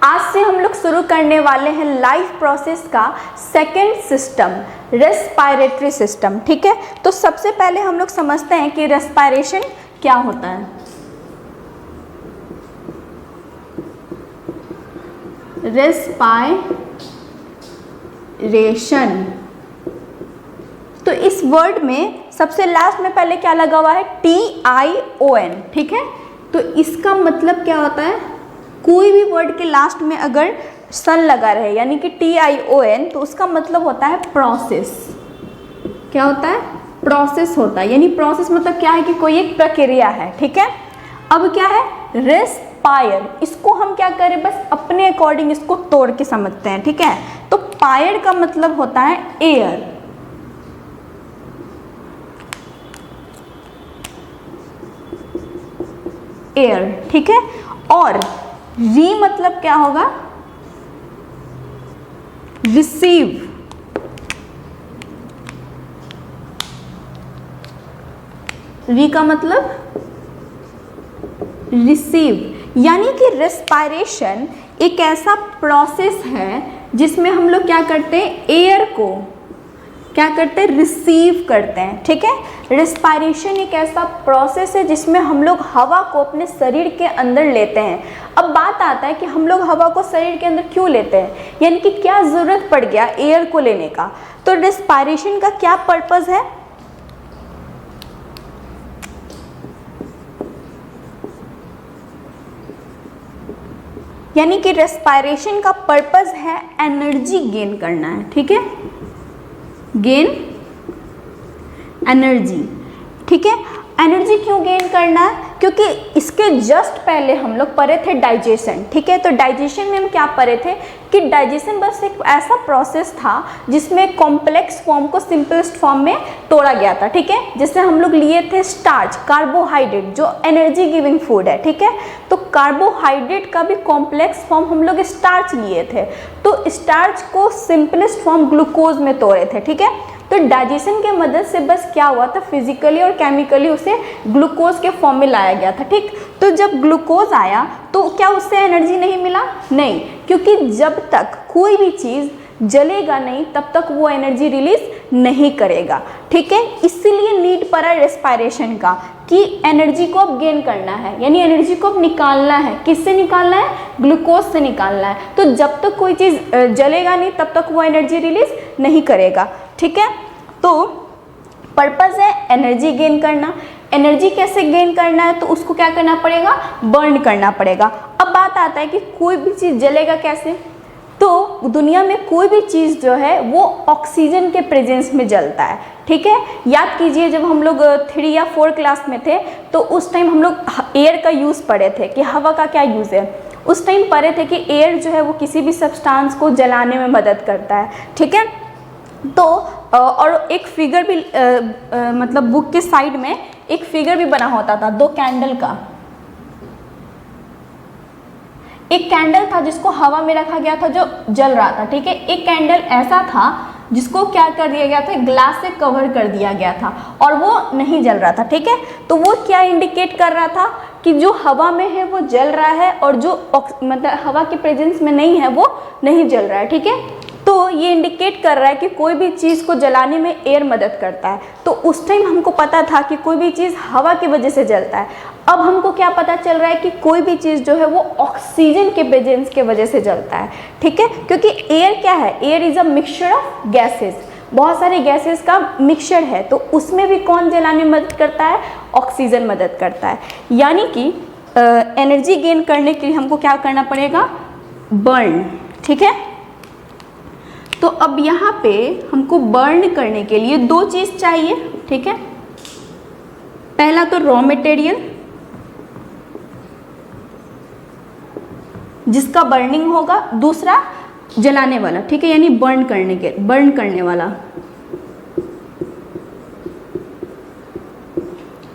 आज से हम लोग शुरू करने वाले हैं लाइफ प्रोसेस का सेकंड सिस्टम, रेस्पिरेटरी सिस्टम। ठीक है, तो सबसे पहले हम लोग समझते हैं कि रेस्पिरेशन क्या होता है। रेस्पिरेशन, तो इस वर्ड में सबसे लास्ट में पहले क्या लगा हुआ है, TION। ठीक है, तो इसका मतलब क्या होता है, कोई भी वर्ड के लास्ट में अगर सन लगा रहे यानी कि TION, तो उसका मतलब होता है प्रोसेस। क्या होता है, प्रोसेस होता है, यानी प्रोसेस मतलब क्या है कि कोई एक प्रक्रिया है। ठीक है, अब क्या है रेस्पायर, इसको हम क्या करें, बस अपने अकॉर्डिंग इसको तोड़ के समझते हैं। ठीक है, तो पायर का मतलब होता है एयर, एयर। ठीक है, और री मतलब क्या होगा, रिसीव। री का मतलब रिसीव, यानी कि रेस्पिरेशन एक ऐसा प्रोसेस है जिसमें हम लोग क्या करते हैं, एयर को क्या करते हैं, रिसीव करते हैं। ठीक है, रेस्पिरेशन एक ऐसा प्रोसेस है जिसमें हम लोग हवा को अपने शरीर के अंदर लेते हैं। अब बात आता है कि हम लोग हवा को शरीर के अंदर क्यों लेते हैं, यानी कि क्या ज़रूरत पड़ गया एयर को लेने का। तो रेस्पिरेशन का क्या पर्पस है, यानी कि रेस्पिरेशन का पर्पस है एनर्जी गेन करना है। ठीक है, गेन एनर्जी। ठीक है, एनर्जी क्यों गेन करना है, क्योंकि इसके जस्ट पहले हम लोग पढ़े थे डाइजेशन। ठीक है, तो डाइजेशन में हम क्या पढ़े थे कि डाइजेशन बस एक ऐसा प्रोसेस था जिसमें कॉम्प्लेक्स फॉर्म को सिंपलेस्ट फॉर्म में तोड़ा गया था। ठीक है, जैसे हम लोग लिए थे स्टार्च, कार्बोहाइड्रेट जो एनर्जी गिविंग फूड है। ठीक है, तो कार्बोहाइड्रेट का भी कॉम्प्लेक्स फॉर्म हम लोग स्टार्च लिए थे, तो स्टार्च को सिंपलेस्ट फॉर्म ग्लूकोज में तोड़े थे। ठीक है, तो डाइजेशन के मदद से बस क्या हुआ था, फिजिकली और केमिकली उसे ग्लूकोज के फॉर्म में लाया गया था। ठीक, तो जब ग्लूकोज आया तो क्या उससे एनर्जी नहीं मिला, नहीं, क्योंकि जब तक कोई भी चीज़ जलेगा नहीं तब तक वो एनर्जी रिलीज नहीं करेगा। ठीक है, इसीलिए नीड पड़ा रेस्पिरेशन का कि एनर्जी को अब गेन करना है, यानी एनर्जी को अब निकालना है। किससे निकालना है, ग्लूकोज से निकालना है। तो जब तक कोई चीज़ जलेगा नहीं तब तक वो एनर्जी रिलीज नहीं करेगा। ठीक है, तो पर्पस है एनर्जी गेन करना। एनर्जी कैसे गेन करना है, तो उसको क्या करना पड़ेगा, बर्न करना पड़ेगा। अब बात आता है कि कोई भी चीज़ जलेगा कैसे, तो दुनिया में कोई भी चीज़ जो है वो ऑक्सीजन के प्रेजेंस में जलता है। ठीक है, याद कीजिए जब हम लोग 3 या 4 क्लास में थे तो उस टाइम हम लोग एयर का यूज़ पढ़े थे कि हवा का क्या यूज़ है। उस टाइम पढ़े थे कि एयर जो है वो किसी भी सब्सटेंस को जलाने में मदद करता है। ठीक है, तो और एक फिगर भी मतलब बुक के साइड में एक फिगर भी बना होता था 2 कैंडल का। एक कैंडल था जिसको हवा में रखा गया था जो जल रहा था। ठीक है, एक कैंडल ऐसा था जिसको क्या कर दिया गया था, ग्लास से कवर कर दिया गया था और वो नहीं जल रहा था। ठीक है, तो वो क्या इंडिकेट कर रहा था कि जो हवा में है वो जल रहा है और जो मतलब हवा के प्रेजेंस में नहीं है वो नहीं जल रहा है। ठीक है, तो ये इंडिकेट कर रहा है कि कोई भी चीज़ को जलाने में एयर मदद करता है। तो उस टाइम हमको पता था कि कोई भी चीज़ हवा की वजह से जलता है। अब हमको क्या पता चल रहा है कि कोई भी चीज़ जो है वो ऑक्सीजन के प्रेजेंस के वजह से जलता है। ठीक है, क्योंकि एयर क्या है, air is a mixture of gases, बहुत सारे गैसेस का मिक्सचर है, तो उसमें भी कौन जलाने में मदद करता है, ऑक्सीजन मदद करता है। यानी कि एनर्जी गेन करने के लिए हमको क्या करना पड़ेगा, बर्न। ठीक है, तो अब यहाँ पे हमको बर्न करने के लिए 2 चीज़ चाहिए। ठीक है, पहला तो रॉ मटेरियल जिसका बर्निंग होगा, दूसरा जलाने वाला। ठीक है, यानी बर्न करने वाला।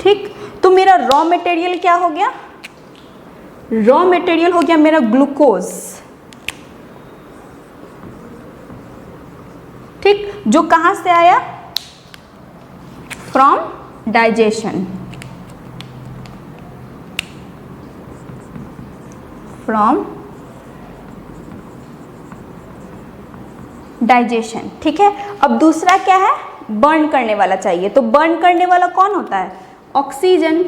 ठीक, तो मेरा रॉ मटेरियल क्या हो गया, रॉ मटेरियल हो गया मेरा ग्लूकोज। ठीक, जो कहाँ से आया, फ्रॉम डाइजेशन, फ्रॉम डाइजेशन, ठीक है। अब दूसरा क्या है, बर्न करने वाला चाहिए। तो बर्न करने वाला कौन होता है, ऑक्सीजन।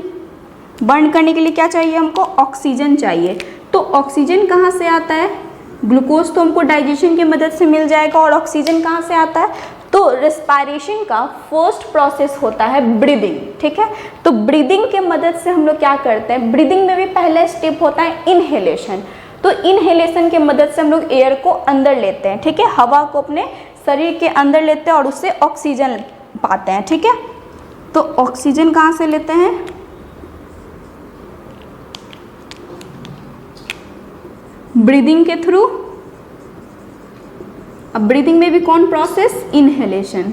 बर्न करने के लिए क्या चाहिए हमको, ऑक्सीजन चाहिए। तो ऑक्सीजन कहाँ से आता है, ग्लूकोज तो हमको डाइजेशन की मदद से मिल जाएगा, और ऑक्सीजन कहाँ से आता है, तो रेस्पिरेशन का फर्स्ट प्रोसेस होता है ब्रीदिंग, ठीक है। तो ब्रीदिंग के मदद से हम लोग क्या करते हैं, ब्रीदिंग में भी पहला स्टेप होता है इनहेलेशन। तो इनहेलेशन के मदद से हम लोग एयर को अंदर लेते हैं, ठीक है, हवा को अपने शरीर के अंदर लेते हैं और उससे ऑक्सीजन पाते हैं, ठीक है। तो ऑक्सीजन कहाँ से लेते हैं, ब्रीदिंग के थ्रू। अब ब्रीदिंग में भी कौन प्रोसेस, इनहेलेशन।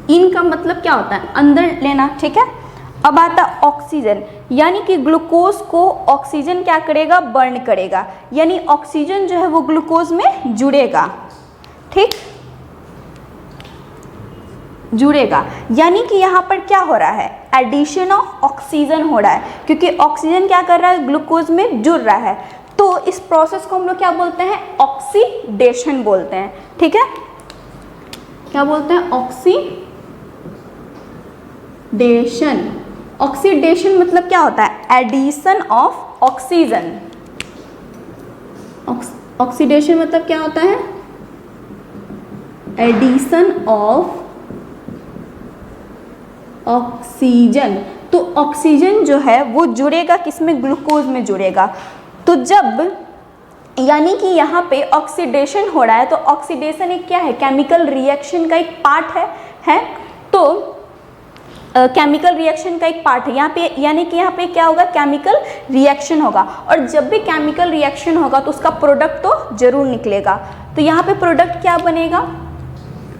इन का मतलब क्या होता है, अंदर लेना, ठीक है। अब आता है ऑक्सीजन, यानी कि ग्लूकोज को ऑक्सीजन क्या करेगा, बर्न करेगा, यानी ऑक्सीजन जो है वो ग्लूकोज में जुड़ेगा, ठीक, जुड़ेगा। यानी कि यहाँ पर क्या हो रहा है, एडिशन ऑफ ऑक्सीजन हो रहा है, क्योंकि ऑक्सीजन क्या कर रहा है, ग्लूकोज में जुड़ रहा है। तो इस प्रोसेस को हम लोग क्या बोलते हैं, ऑक्सीडेशन बोलते हैं, ठीक है। क्या बोलते हैं, ऑक्सीडेशन। ऑक्सीडेशन मतलब क्या होता है, एडिशन ऑफ ऑक्सीजन। ऑक्सीडेशन मतलब क्या होता है, एडिशन ऑफ ऑक्सीजन। तो ऑक्सीजन जो है वो जुड़ेगा किसमें, ग्लूकोज में जुड़ेगा। तो जब, यानी कि यहाँ पे ऑक्सीडेशन हो रहा है, तो ऑक्सीडेशन एक क्या है, केमिकल रिएक्शन का एक पार्ट है। तो केमिकल रिएक्शन का एक पार्ट है यहाँ पे, यानी कि यहाँ पे क्या होगा, केमिकल रिएक्शन होगा, और जब भी केमिकल रिएक्शन होगा तो उसका प्रोडक्ट तो जरूर निकलेगा। तो यहाँ पे प्रोडक्ट क्या बनेगा,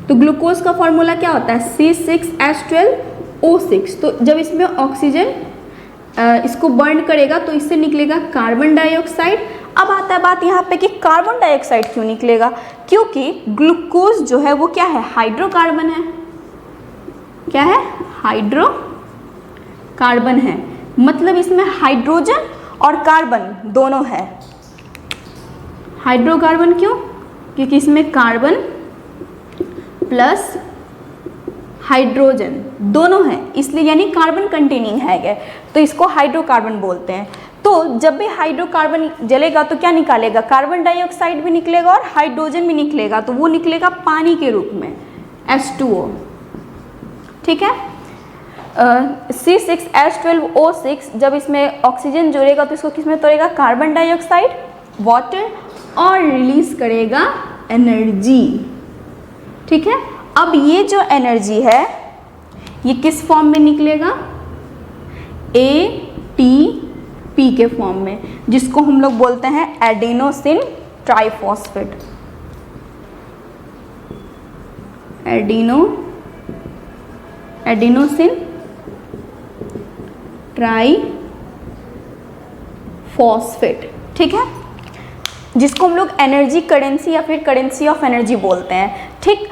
तो ग्लूकोज का फॉर्मूला क्या होता है, C6H12O6। तो जब इसमें ऑक्सीजन इसको बर्न करेगा तो इससे निकलेगा कार्बन डाइऑक्साइड। अब आता है बात यहाँ पे कि कार्बन डाइऑक्साइड क्यों निकलेगा, क्योंकि ग्लूकोज जो है वो क्या है, हाइड्रोकार्बन है। क्या है, हाइड्रोकार्बन है, मतलब इसमें हाइड्रोजन और कार्बन दोनों है। हाइड्रोकार्बन क्यों, क्योंकि इसमें कार्बन प्लस हाइड्रोजन दोनों है, इसलिए यानी कार्बन कंटेनिंग है, तो इसको हाइड्रोकार्बन बोलते हैं। तो जब भी हाइड्रोकार्बन जलेगा तो क्या निकालेगा, कार्बन डाइऑक्साइड भी निकलेगा और हाइड्रोजन भी निकलेगा, तो वो निकलेगा पानी के रूप में, H2O, ठीक है। C6H12O6 जब इसमें ऑक्सीजन जुड़ेगा तो इसको किसमें तोड़ेगा, कार्बन डाइऑक्साइड, वाटर, और रिलीज करेगा एनर्जी, ठीक है। अब ये जो एनर्जी है ये किस फॉर्म में निकलेगा, ATP के फॉर्म में, जिसको हम लोग बोलते हैं एडेनोसिन ट्राइफॉस्फेट। एडेनोसिन ट्राइफॉस्फेट, ठीक है, जिसको हम लोग एनर्जी करेंसी या फिर करेंसी ऑफ एनर्जी बोलते हैं, ठीक।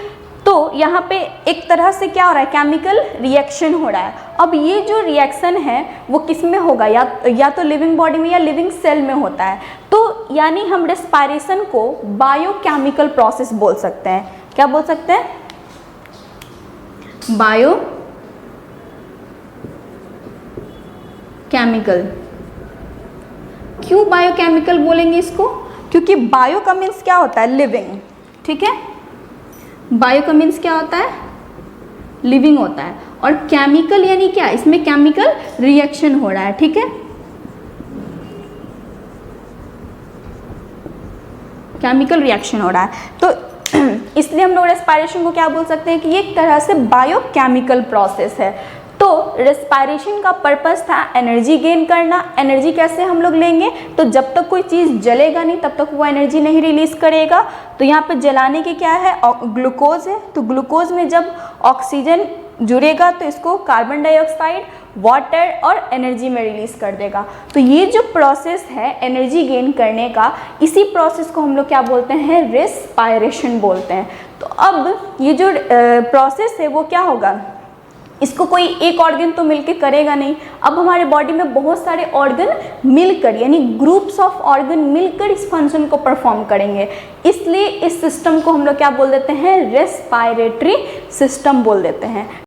तो यहाँ पे एक तरह से क्या हो रहा है, केमिकल रिएक्शन हो रहा है। अब ये जो रिएक्शन है वो किस में होगा, या तो लिविंग बॉडी में या लिविंग सेल में होता है। तो यानी हम रेस्पिरेशन को बायोकेमिकल प्रोसेस बोल सकते हैं। क्या बोल सकते हैं, बायोकेमिकल। क्यों बायोकेमिकल बोलेंगे इसको, क्योंकि बायो का मीन्स क्या होता है, लिविंग, ठीक है। बायो का मीन्स क्या होता है, लिविंग होता है, और केमिकल यानी क्या, इसमें केमिकल रिएक्शन हो रहा है, ठीक है। केमिकल रिएक्शन हो रहा है, तो इसलिए हम लोग रेस्पिरेशन को क्या बोल सकते हैं कि ये एक तरह से बायोकेमिकल प्रोसेस है। तो रेस्पिरेशन का पर्पस था एनर्जी गेन करना। एनर्जी कैसे हम लोग लेंगे, तो जब तक कोई चीज़ जलेगा नहीं तब तक वो एनर्जी नहीं रिलीज करेगा। तो यहाँ पे जलाने के क्या है, ग्लूकोज है, तो ग्लूकोज में जब ऑक्सीजन जुड़ेगा तो इसको कार्बन डाइऑक्साइड, वाटर और एनर्जी में रिलीज कर देगा। तो ये जो प्रोसेस है एनर्जी गेन करने का, इसी प्रोसेस को हम लोग क्या बोलते हैं, रेस्पिरेशन बोलते हैं। तो अब ये जो प्रोसेस है वो क्या होगा, इसको कोई एक ऑर्गन तो मिलके करेगा नहीं, अब हमारे बॉडी में बहुत सारे ऑर्गन मिलकर यानी ग्रुप्स ऑफ ऑर्गन मिलकर इस फंक्शन को परफॉर्म करेंगे। इसलिए इस सिस्टम को हम लोग क्या बोल देते हैं, रेस्पिरेटरी सिस्टम बोल देते हैं।